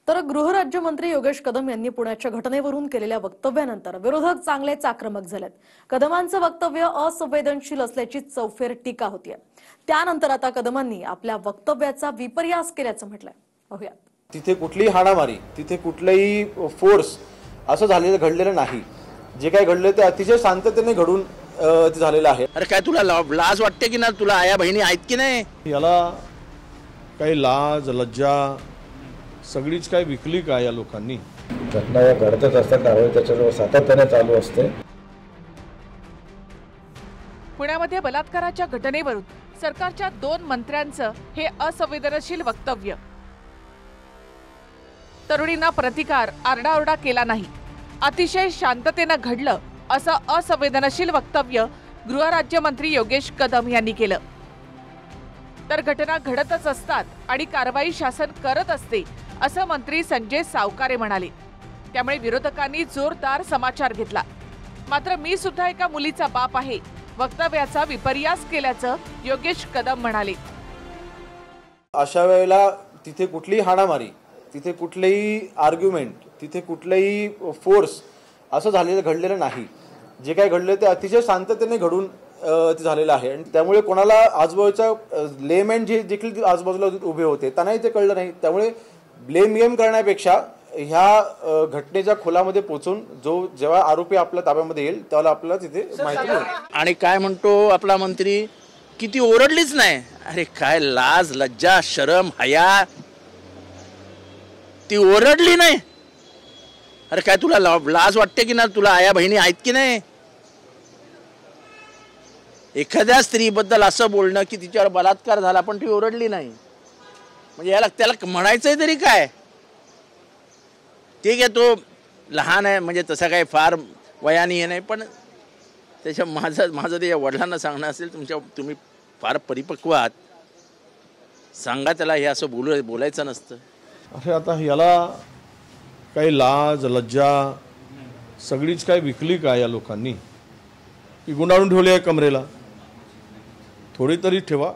तर गृहराज्यमंत्री योगेश कदम यांनी पुण्याच्या घटनेवरून केलेल्या वक्तव्यानंतर विरोधक चांगलेच आक्रमक झालेत। कदमांचं वक्तव्य असंवेदनशील असल्याची चौफेर टीका होतीये। त्यानंतर आता कदमांनी आपल्या वक्तव्याचा विपर्यास केल्याचं म्हटलंय। पाहूया। तिथे कुठलीही हाणामारी, तिथे कुठलेही फोर्स असं झालेलं घडलेलं नाही। जे काही घडलं ते अतिशय शांततेने घडून ते झालेलं आहे। अरे काय तुला लाज वाटते की ना? तुला आया बहिणी आहेत की नाही? याला काही लाज लज्जा सगळीच काय विकली का या लोकांनी? घटना या घडतच असतात, कारवाई त्याच्यावर सातत्याने चालू असते। पुण्यामध्ये बलात्काराच्या घटनेवरून सरकारच्या 2 मंत्र्यांचं हे असंवेदनशील वक्तव्य। तरुणींना प्रतिकार आरडाओरडा केला नाही, अतिशय शांततेनं घडलं असं असंवेदनशील वक्तव्य गृहराज्यमंत्री योगेश कदम यांनी केलं। तर घटना घडतच असतात आणि कारवाई शासन करत असते असं मंत्री संजय सावकारे म्हणाले। त्यामुळे विरोधकांनी जोरदार समाचार घेतला। मात्र मी सुद्धा एका मुलीचा बाप आहे वक्तव्याचा विपर्यास केल्याचं योगेश कदम म्हणाले। अशा वेळेला तिथे कुठलीही हाणामारी, तिथे कुठलेही आर्ग्युमेंट, तिथे कुठलेही फोर्स असं झालेलं घडलेलं नाही। जे काही घडलं ते अतिशय शांततेने घडून ते झालेलं आहे आणि त्यामुळे कोणाला आजूबाजूच्या लेमॅन जे देखील आजूबाजूला उभे होते त्यांनाही ते कळलं नाही। त्यामुळे ब्लेम गेम करण्यापेक्षा ह्या घटनेच्या खोलामध्ये पोहोचून जेव्हा आरोपी आपल्या ताब्यामध्ये येईल त्याला आपल्याला तिथे माहिती होईल। आणि काय म्हणतो आपला मंत्री, किती ओरडलीच नाही। अरे काय लाज लज्जा शरम हया, ती ओरडली नाही। अरे काय तुला लाज वाटते की ना? तुला आया बहिणी आहेत की नाही? एखाद्या स्त्रीबद्दल असं बोलणं की तिच्यावर बलात्कार झाला पण ती ओरडली नाही, म्हणजे याला त्याला म्हणायचंय तरी काय? ठीक आहे, तो लहान आहे, म्हणजे तसं काही फार वयाने नाही, पण त्याच्या माझं ते वडिलांना सांगणं असेल, तुम्ही फार परिपक्व आहात, सांगा त्याला हे असं बोलायचं नसतं। अरे आता याला काही लाज लज्जा सगळीच काय विकली का या लोकांनी? की गुंडाळून ठेवली आहे कमरेला? थोडी तरी ठेवा।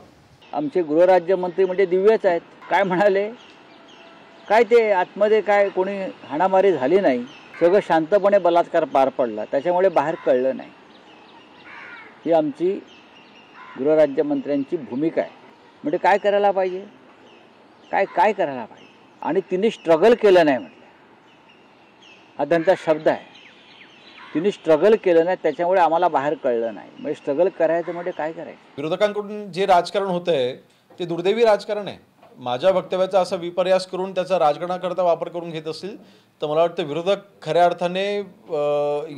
आमचे गृहराज्यमंत्री म्हणजे दिव्यच आहेत। काय म्हणाले? काय ते आतमध्ये काय कोणी हाणामारी झाली नाही, सगळं शांतपणे बलात्कार पार पडला, त्याच्यामुळे बाहेर कळलं नाही। ही आमची गृहराज्यमंत्र्यांची भूमिका आहे। म्हणजे काय करायला पाहिजे, काय करायला पाहिजे, आणि तिने स्ट्रगल केलं नाही म्हटलं, हा त्यांचा शब्द आहे। तिने स्ट्रगल केलं नाही त्याच्यामुळे आम्हाला बाहेर कळलं नाही। म्हणजे स्ट्रगल करायचं म्हणजे काय करायचं? विरोधकांकडून जे राजकारण होतंय ते दुर्दैवी राजकारण आहे। माझ्या वक्तव्याचा असा विपर्यास करून त्याचा राजकारणाकरता वापर करून घेत असतील तर मला वाटतं विरोधक खऱ्या अर्थाने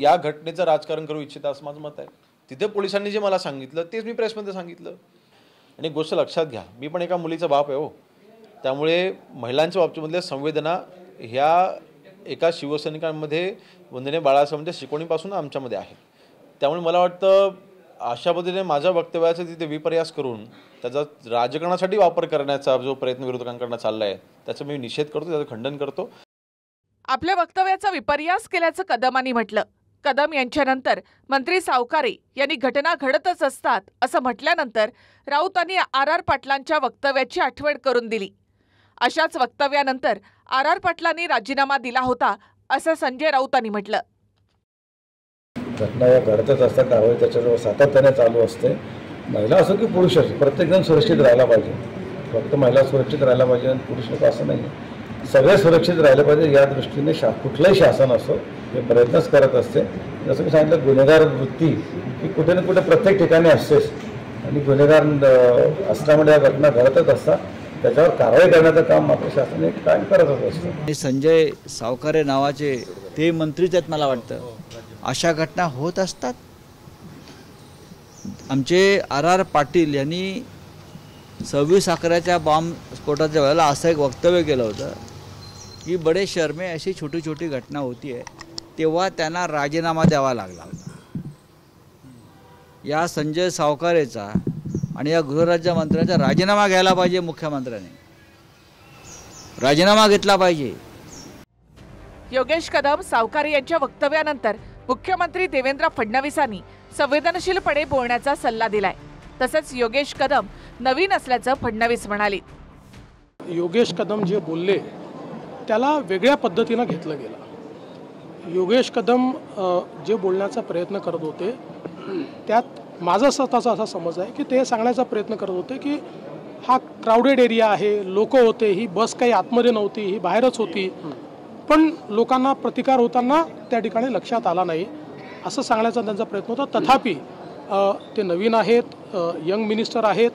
या घटनेचं राजकारण करू इच्छितात असं माझं मत आहे। तिथे पोलिसांनी जे मला सांगितलं तेच मी प्रेसमध्ये सांगितलं। आणि एक गोष्ट लक्षात घ्या, मी पण एका मुलीचा बाप आहे हो, त्यामुळे महिलांच्या बाबतीमधल्या संवेदना ह्या एका शिवसैनिकांमध्ये वंदनीय बाळासाहेबांच्या शिकवणीपासून आमच्यामध्ये आहे। त्यामुळे मला वाटतं अशा पद्धतीने माझ्या वक्तव्याचा तिथे विपर्यास करून त्याचा राजकारणासाठी वापर करण्याचा जो प्रयत्न विरोधकांकडून चालला आहे त्याचा मी निषेध करतो, त्याचं खंडन करतो। आपल्या वक्तव्याचा विपर्यास केल्याचं कदमांनी म्हटलं। कदम यांच्यानंतर मंत्री सावकारे यांनी घटना घडतच असतात असं म्हटल्यानंतर राऊतांनी आर पाटलांच्या वक्तव्याची आठवण करून दिली। अशाच वक्तव्यानंतर आर पाटलांनी राजीनामा दिला होता असं संजय राऊतांनी म्हटलं। घटना या घडतच असतात, कारवाई त्याच्यावर सातत्याने चालू असते। महिला असो की पुरुष असो, प्रत्येकजण सुरक्षित राहायला पाहिजे। फक्त महिला सुरक्षित राहायला पाहिजे आणि पुरुष लोक असं नाही, सगळे सुरक्षित राहायला पाहिजे। या दृष्टीने कुठलंही शासन असो हे प्रयत्नच करत असते। जसं मी सांगितलं, गुन्हेगार वृत्ती ही कुठे ना कुठे प्रत्येक ठिकाणी असतेच आणि गुन्हेगार असल्यामुळे या घटना घडतच असतात, त्याच्यावर कारवाई करण्याचं काम मात्र शासन कायम करतच असतं। संजय सावकारे नावाचे ते मंत्रीच आहेत, मला वाटतं अशा घटना होत असतात। आमचे आर पाटील यांनी 26/11च्या बॉम्ब स्फोटाच्या वेळेला असं एक वक्तव्य केलं होतं की बडे शर्मे अशी छोटी छोटी घटना होती आहे, तेव्हा त्यांना राजीनामा द्यावा लागला होता। या संजय सावकारेचा आणि या गृहराज्यमंत्र्यांचा राजीनामा घ्यायला पाहिजे। मुख्यमंत्र्यांनी राजीनामा घेतला पाहिजे। योगेश कदम सावकारे यांच्या वक्तव्यानंतर मुख्यमंत्री देवेंद्र फडणवीसांनी संवेदनशीलपणे बोलण्याचा सल्ला दिलाय। तसेच योगेश कदम नवीन असल्याचं फडणवीस म्हणाले। योगेश कदम जे बोलले त्याला वेगळ्या पद्धतीनं घेतलं गेलं. योगेश कदम जे बोलण्याचा प्रयत्न करत होते त्यात माझा स्वतःचा असा समज आहे की ते सांगण्याचा प्रयत्न करत होते की हा क्राऊडेड एरिया आहे, लोक होते, ही बस काही आतमध्ये नव्हती, ही बाहेरच होती, पण लोकांना प्रतिकार होताना त्या ठिकाणी लक्षात आला नाही असं सांगण्याचा त्यांचा प्रयत्न होता. तथापि ते नवीन आहेत, यंग मिनिस्टर आहेत,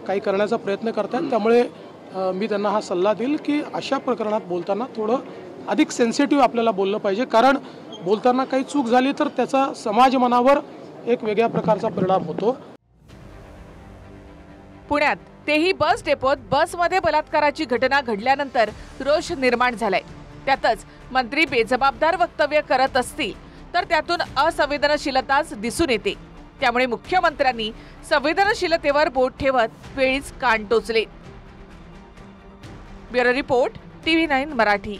काही करण्याचा प्रयत्न करतात. त्यामुळे मी त्यांना हा सल्ला देईल की अशा प्रकरणात बोलताना थोडं अधिक सेन्सिटिव्ह आपल्याला बोललं पाहिजे, कारण बोलताना काही चूक झाली तर त्याचा समाज मनावर एक वेगळ्या प्रकारचा परिणाम होतो. पुण्यात तेही बस डेपोत बसमध्ये बलात्काराची घटना घडल्यानंतर रोष निर्माण झालाय. त्यातच मंत्री बेजबाबदार वक्तव्य करत असतील तर त्यातून असंवेदनशीलताच दिसून येते. त्यामुळे मुख्यमंत्र्यांनी संवेदनशीलतेवर बोट ठेवत वेळीच कान टोचले. Bureau report, TV9 Marathi.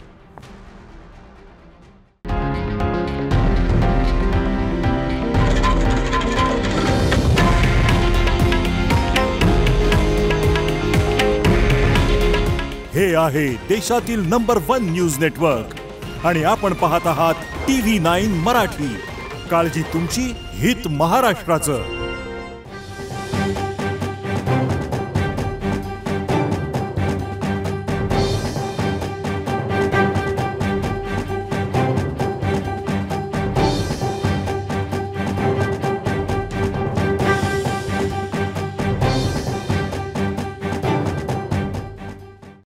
हे आहे देशातील नंबर 1 न्यूज नेटवर्क आणि आपण पाहत आहात TV9 मराठी. काळजी तुमची, हित महाराष्ट्राचं.